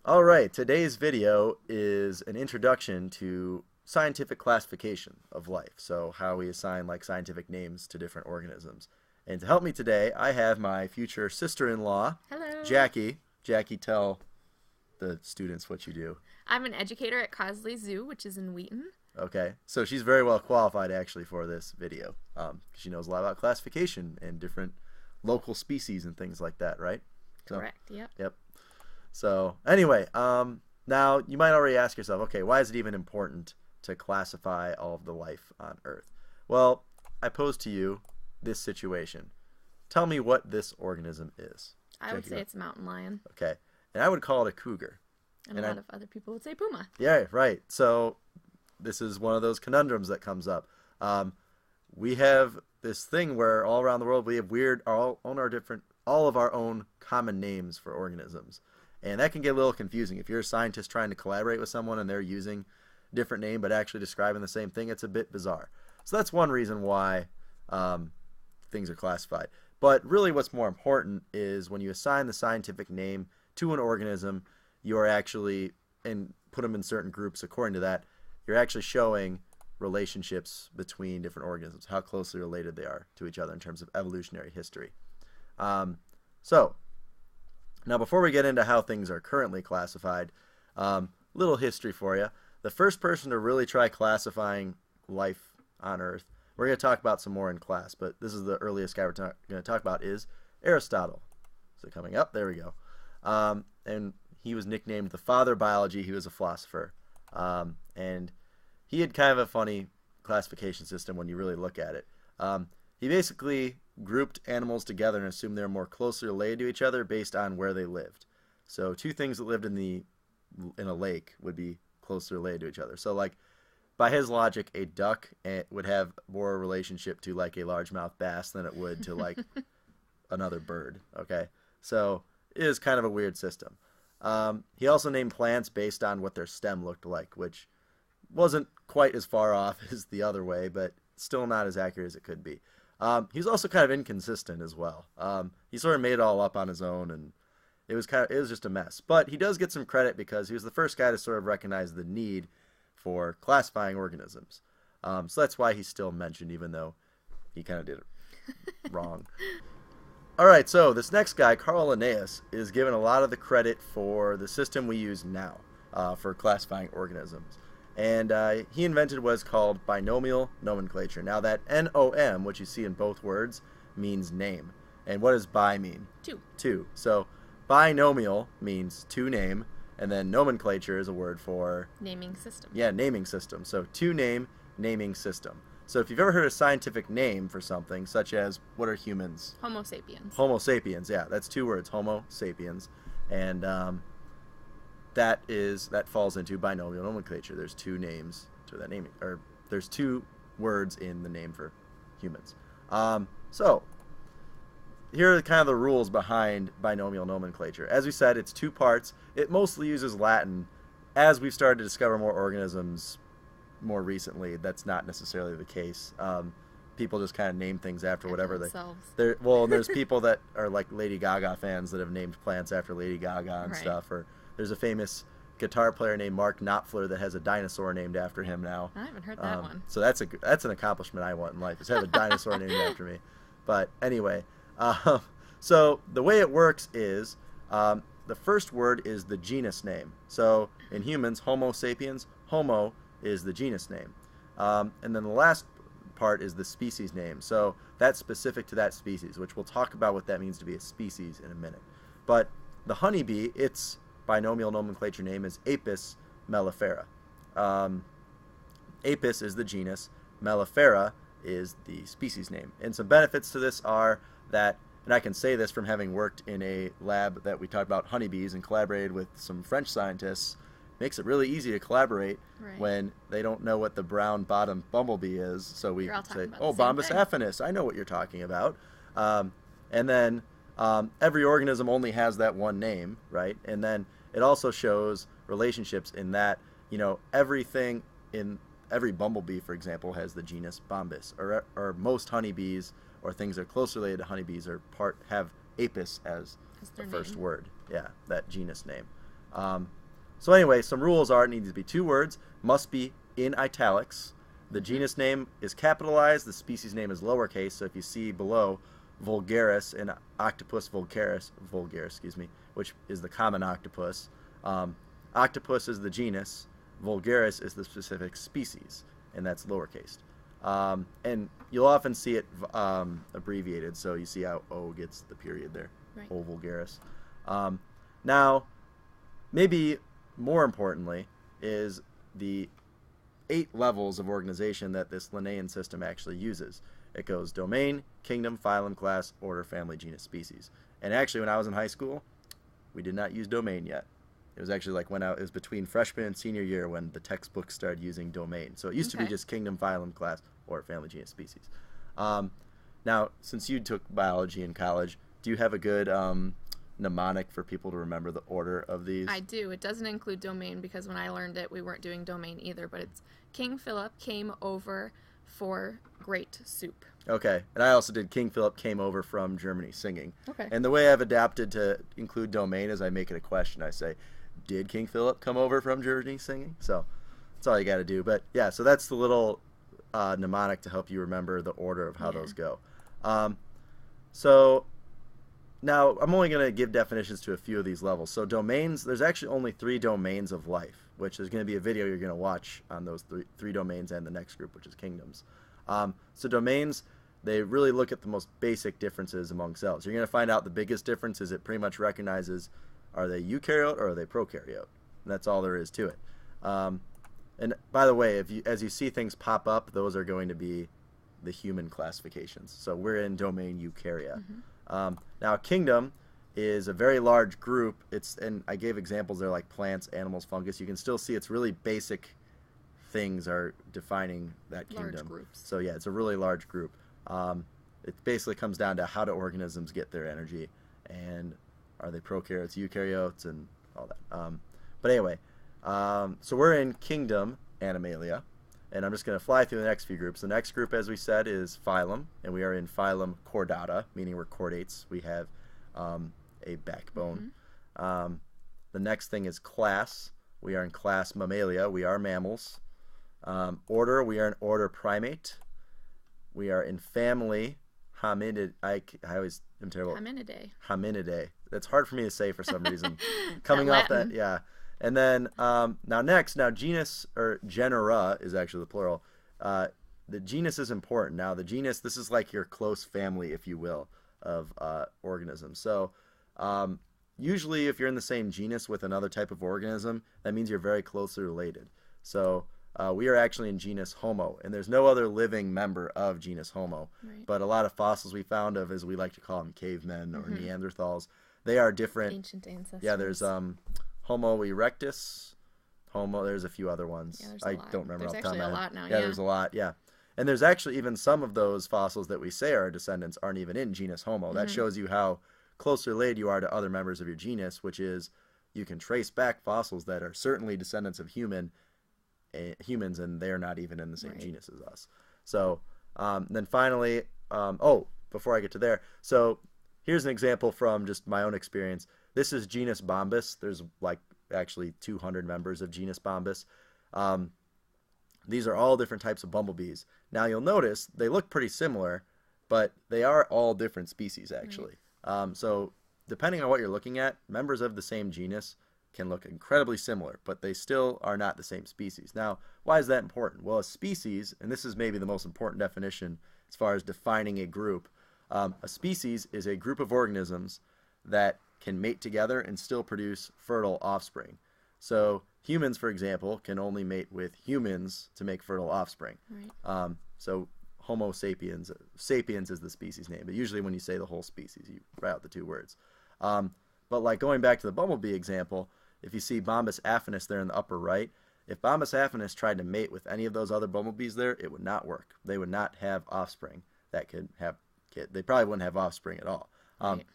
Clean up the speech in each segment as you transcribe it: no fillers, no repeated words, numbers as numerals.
All right, today's video is an introduction to scientific classification of life. So how we assign like scientific names to different organisms. And to help me today, I have my future sister-in-law, Hello. Jackie. Jackie, tell the students what you do. I'm an educator at Cosley Zoo, which is in Wheaton. Okay, so she's very well qualified actually for this video. She knows a lot about classification and different local species and things like that, right? So, Correct. Yep. yep. So anyway, now you might already ask yourself, okay, why is it even important to classify all of the life on Earth? Well, I pose to you this situation. Tell me what this organism is. I would Jackie, say it's a mountain lion, okay, and I would call it a cougar. and a And lot of other people would say puma. yeah, right. So this is one of those conundrums that comes up. We have this thing where all around the world we have all of our own common names for organisms. And that can get a little confusing. If you're a scientist trying to collaborate with someone and they're using a different name but actually describing the same thing, it's a bit bizarre. So that's one reason why things are classified. But really what's more important is when you assign the scientific name to an organism, you're actually, and put them in certain groups according to that, you're actually showing relationships between different organisms, how closely related they are to each other in terms of evolutionary history. So, now before we get into how things are currently classified, little history for you. The first person to really try classifying life on Earth, we're going to talk about some more in class, but this is the earliest guy we're going to talk about, is Aristotle. So coming up, there we go. And he was nicknamed the father of biology. He was a philosopher. And he had kind of a funny classification system when you really look at it. He basically grouped animals together and assumed they were more closely related to each other based on where they lived. So two things that lived in a lake would be closely related to each other. So like by his logic, a duck would have more relationship to like a largemouth bass than it would to like another bird. Okay, so it is kind of a weird system. He also named plants based on what their stem looked like, which wasn't quite as far off as the other way, but still not as accurate as it could be. He's also kind of inconsistent as well. He sort of made it all up on his own, and it was just a mess. But he does get some credit because he was the first guy to sort of recognize the need for classifying organisms. So that's why he's still mentioned, even though he kind of did it wrong. All right, so this next guy, Carl Linnaeus, is given a lot of the credit for the system we use now for classifying organisms. And he invented what is called binomial nomenclature. Now that N-O-M, which you see in both words, means name. And what does bi mean? Two. Two. So binomial means to name, and then nomenclature is a word for, Naming system. yeah, naming system. So to name, naming system. So if you've ever heard a scientific name for something, such as, what are humans? Homo sapiens. Homo sapiens, yeah, that's two words, Homo sapiens. And that falls into binomial nomenclature. There's two names to that naming, or there's two words in the name for humans. So here are kind of the rules behind binomial nomenclature. As we said, it's two parts. It mostly uses Latin. As we've started to discover more organisms more recently, that's not necessarily the case. People just kind of name things after whatever themselves. well, there's people that are like Lady Gaga fans that have named plants after Lady Gaga and Right. stuff. Or there's a famous guitar player named Mark Knopfler that has a dinosaur named after him now. I haven't heard that one. So that's an accomplishment I want in life, is to have a dinosaur named after me. But anyway, so the way it works is the first word is the genus name. So in humans, Homo sapiens, Homo is the genus name. And then the last part is the species name. So that's specific to that species, which we'll talk about what that means to be a species in a minute. But the honeybee, its binomial nomenclature name is Apis mellifera. Apis is the genus, mellifera is the species name. And some benefits to this are that, and I can say this from having worked in a lab that we talked about honeybees and collaborated with some French scientists, makes it really easy to collaborate Right. when they don't know what the brown bottom bumblebee is. So we You're all say, talking about oh, the same Bombus thing. affinis, I know what you're talking about. And then every organism only has that one name, right? And then it also shows relationships in that, everything in every bumblebee, for example, has the genus Bombus, or most honeybees or things that are closely related to honeybees have Apis as That's the their first name. word. Yeah, that genus name. So anyway, some rules are: it needs to be 2 words, must be in italics. The genus name is capitalized. The species name is lowercase. So if you see below Vulgaris and Octopus vulgaris, which is the common octopus. Octopus is the genus. Vulgaris is the specific species, and that's lowercase. And you'll often see it abbreviated, so you see how O gets the period there. Right. O vulgaris. Now, maybe more importantly, is the 8 levels of organization that this Linnaean system actually uses. It goes domain, kingdom, phylum, class, order, family, genus, species. And actually, when I was in high school, we did not use domain yet. It was actually like it was between freshman and senior year when the textbooks started using domain. So it used to be just kingdom, phylum, class, order, family, genus, species. Now, since you took biology in college, do you have a good mnemonic for people to remember the order of these? I do. It doesn't include domain because when I learned it, we weren't doing domain either, but it's King Philip came over for great soup. Okay. And I also did King Philip came over from Germany singing. Okay. And the way I've adapted to include domain is I make it a question. I say, did King Philip come over from Germany singing? So that's all you got to do. But yeah, so that's the little mnemonic to help you remember the order of how those go. So now I'm only going to give definitions to a few of these levels. So domains, there's actually only 3 domains of life, which is going to be a video you're going to watch on those three domains and the next group, which is kingdoms. So domains, they really look at the most basic differences among cells. You're going to find out the biggest difference is it pretty much recognizes, are they eukaryote or are they prokaryote? And that's all there is to it. And by the way, as you see things pop up, those are going to be the human classifications. So we're in domain eukarya. Now, a kingdom is a very large group. And I gave examples there like plants, animals, fungus. You can still see it's really basic things are defining that kingdom. Large groups. So yeah, it's a really large group. It basically comes down to how do organisms get their energy, and are they prokaryotes, eukaryotes, and all that. But anyway, so we're in kingdom Animalia, and I'm just going to fly through the next few groups. The next group, as we said, is phylum, and we are in phylum Chordata, meaning we're chordates. We have a backbone. The next thing is class. We are in class Mammalia. We are mammals. Order, we are in order Primate. We are in family Hominid. I always am terrible. Hominidae. That's hard for me to say for some reason. Coming off that, yeah. And then now genus, or genera is actually the plural. The genus is important. Now the genus, this is like your close family, if you will, of organisms. So usually if you're in the same genus with another type of organism, that means you're very closely related. So we are actually in genus Homo, and there's no other living member of genus Homo. Right. But a lot of fossils we found of, as we like to call them, cavemen or Neanderthals, they are different. Ancient ancestors. Yeah, there's Homo erectus, there's a few other ones. Yeah, I don't remember off the top of my head. There's actually a lot now, yeah, there's a lot, yeah. And there's actually even some of those fossils that we say are descendants aren't even in genus Homo. That shows you how closely related you are to other members of your genus, which is you can trace back fossils that are certainly descendants of humans, and they're not even in the same genus as us. So then finally, before I get to there, so here's an example from just my own experience. This is genus Bombus. There's like actually 200 members of genus Bombus. These are all different types of bumblebees. Now you'll notice they look pretty similar, but they are all different species actually. So depending on what you're looking at, members of the same genus can look incredibly similar, but they still are not the same species. Now, why is that important? Well, a species, and this is maybe the most important definition as far as defining a group, a species is a group of organisms that can mate together and still produce fertile offspring. So humans, for example, can only mate with humans to make fertile offspring. Right. So Homo sapiens, sapiens is the species name, but usually when you say the whole species, you write out the 2 words. But like going back to the bumblebee example, if you see Bombus affinis there in the upper right, if Bombus affinis tried to mate with any of those other bumblebees there, it would not work. They would not have offspring that could have kids. They probably wouldn't have offspring at all. Right.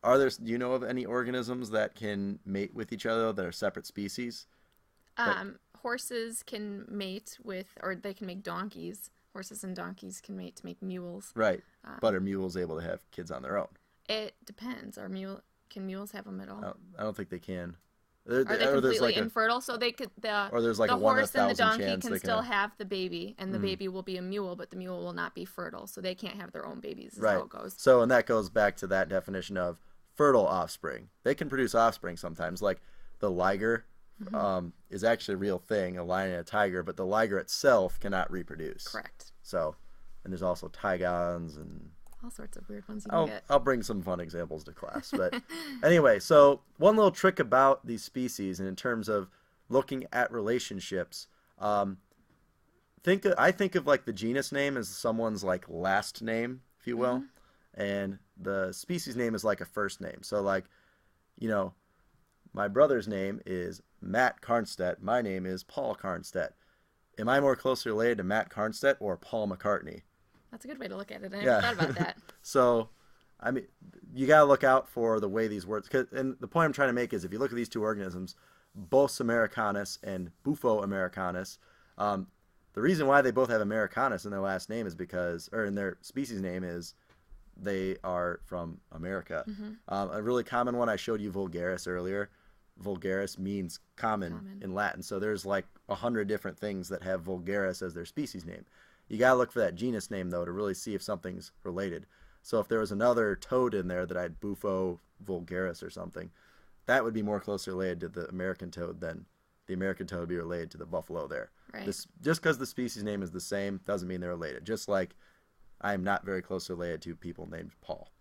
Do you know of any organisms that can mate with each other that are separate species? Horses can mate with, or they can make donkeys. Horses and donkeys can mate to make mules. Right. But are mules able to have kids on their own? It depends. Can mules have them at all? I don't think they can. Are they completely infertile? So they could or there's like the a 1 in horse and the 1,000 donkey chance can they still have the baby, and the baby will be a mule, but the mule will not be fertile, so they can't have their own babies. Is how it goes. So, and that goes back to that definition of fertile offspring. They can produce offspring sometimes, like the liger is actually a real thing, a lion and a tiger, but the liger itself cannot reproduce. Correct. So, and there's also tigons and all sorts of weird ones you can get. I'll bring some fun examples to class. But anyway, so one little trick about these species, and in terms of looking at relationships, I think of like the genus name as someone's like last name, if you will, and the species name is like a first name. So like, you know, my brother's name is Matt Carnstedt. My name is Paul Carnstedt. Am I more closely related to Matt Carnstedt or Paul McCartney? That's a good way to look at it. I never thought about that. So, I mean, you got to look out for the way these words, and the point I'm trying to make is if you look at these two organisms, Bos americanus and Bufo americanus, the reason why they both have americanus in their last name is because, or in their species name is, they are from America. A really common one, I showed you vulgaris earlier. Vulgaris means common in Latin. So there's like 100 different things that have vulgaris as their species name. You got to look for that genus name, though, to really see if something's related. So if there was another toad in there that I had Bufo vulgaris or something, that would be more closely related to the American toad than the American toad would be related to the buffalo there. Right. Just because the species name is the same doesn't mean they're related. Just like I am not very closely related to people named Paul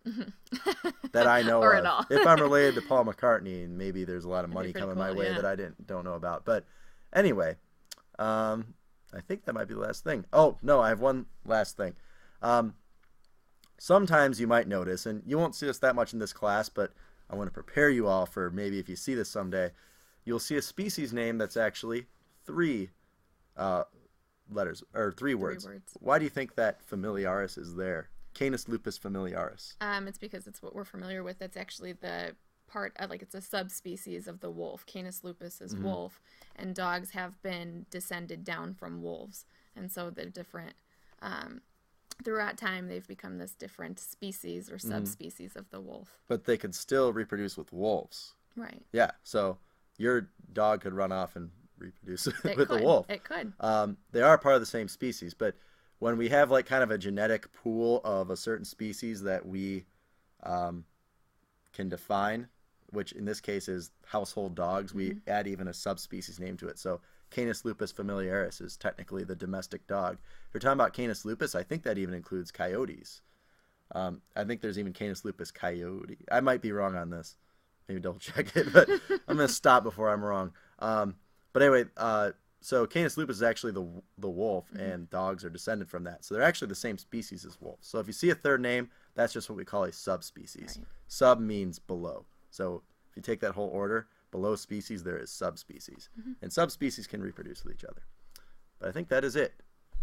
that I know or of. At all. If I'm related to Paul McCartney, and maybe there's a lot of money coming my way that I don't know about. But anyway, I think that might be the last thing. Oh, no, I have one last thing. Sometimes you might notice, and you won't see this that much in this class, but I want to prepare you all for maybe if you see this someday, you'll see a species name that's actually 3 letters, or 3 words. Why do you think that familiaris is there? Canis lupus familiaris. It's because it's what we're familiar with. That's actually the part of, like, it's a subspecies of the wolf. Canis lupus is wolf, and dogs have been descended down from wolves, and so they're different. Throughout time, they've become this different species or subspecies of the wolf. But they could still reproduce with wolves. Right. Yeah. So your dog could run off and reproduce with the wolf. It could. They are part of the same species, but when we have like kind of a genetic pool of a certain species that we can define, which in this case is household dogs, we add even a subspecies name to it. So Canis lupus familiaris is technically the domestic dog. If you're talking about Canis lupus, I think that even includes coyotes. I think there's even Canis lupus coyote. I might be wrong on this. Maybe double check it, but I'm going to stop before I'm wrong. But anyway, so Canis lupus is actually the wolf, and dogs are descended from that. So they're actually the same species as wolves. So if you see a third name, that's just what we call a subspecies. Right. Sub means below. So if you take that whole order, below species there is subspecies. And subspecies can reproduce with each other. But I think that is it.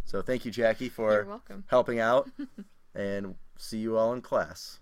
So thank you, Jackie, for helping out, and see you all in class.